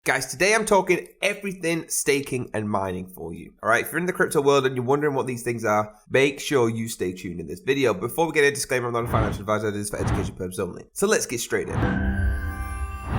Guys, today I'm talking everything staking and mining for you. All right, if you're in the crypto world and you're wondering what these things are, make sure you stay tuned in this video. Before we get a disclaimer, I'm not a financial advisor, this is for education purposes only. So let's get straight in.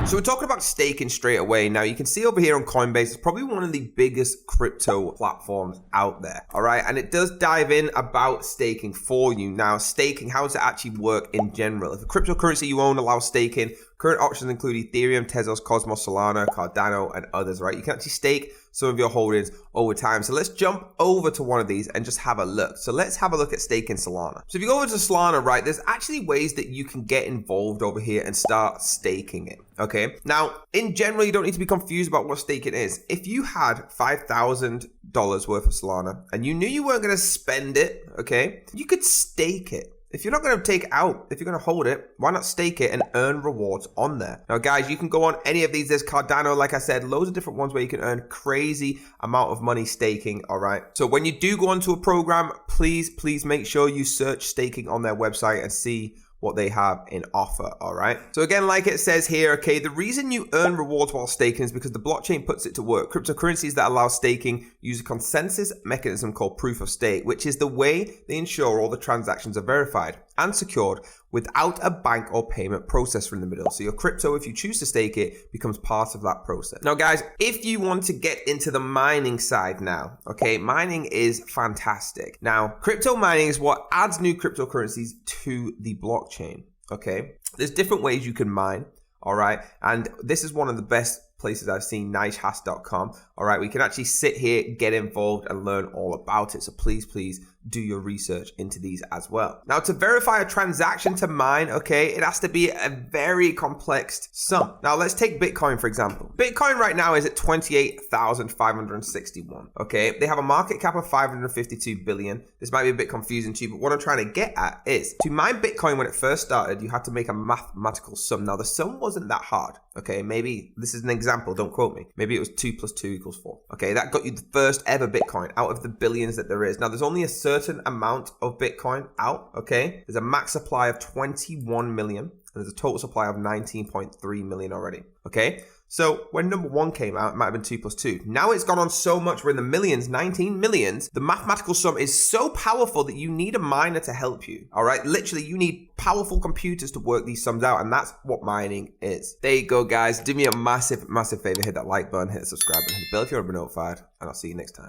So we're talking about staking straight away. Now you can see over here on Coinbase, it's probably one of the biggest crypto platforms out there. All right, and it does dive in about staking for you. Now staking, how does it actually work in general? If a cryptocurrency you own allows staking, current options include Ethereum, Tezos, Cosmos, Solana, Cardano, and others, right? You can actually stake some of your holdings over time. So let's jump over to one of these and just have a look. So let's have a look at staking Solana. So if you go over to Solana, right, there's actually ways that you can get involved over here and start staking it, okay? Now, in general, you don't need to be confused about what staking is. If you had $5,000 worth of Solana and you knew you weren't going to spend it, okay, you could stake it. If you're not going to take out, if you're going to hold it, why not stake it and earn rewards on there? Now, guys, you can go on any of these. There's Cardano, like I said, loads of different ones where you can earn crazy amount of money staking, all right? So when you do go onto a program, please make sure you search staking on their website and see what they have in offer, all right? So again, like it says here, okay, the reason you earn rewards while staking is because the blockchain puts it to work. Cryptocurrencies that allow staking use a consensus mechanism called proof of stake, which is the way they ensure all the transactions are verified and secured without a bank or payment processor in the middle. So your crypto, if you choose to stake it, becomes part of that process. Now, guys, if you want to get into the mining side now, okay, mining is fantastic. Now, crypto mining is what adds new cryptocurrencies to the blockchain, okay? There's different ways you can mine, all right? And this is one of the best places I've seen, nicehas.com. All right, we can actually sit here, get involved and learn all about it. So please do your research into these as well. Now, to verify a transaction to mine, okay, it has to be a very complex sum. Now, let's take Bitcoin, for example. Bitcoin right now is at 28,561, okay? They have a market cap of 552 billion. This might be a bit confusing to you, but what I'm trying to get at is to mine Bitcoin when it first started, you had to make a mathematical sum. Now, the sum wasn't that hard, okay? Maybe this is an example, don't quote me. Maybe it was 2 + 2 = 4. Okay, that got you the first ever Bitcoin out of the billions that there is. Now, there's only a certain amount of Bitcoin out, okay? There's a max supply of 21 million, and there's a total supply of 19.3 million already, okay? So when number one came out, it might have been 2 + 2. Now it's gone on so much, we're in the millions, 19 millions. The mathematical sum is so powerful that you need a miner to help you, all right? Literally, you need powerful computers to work these sums out, and that's what mining is. There you go, guys. Do me a massive favor, hit that like button, hit the subscribe button, hit the bell if you want to be notified, and I'll see you next time.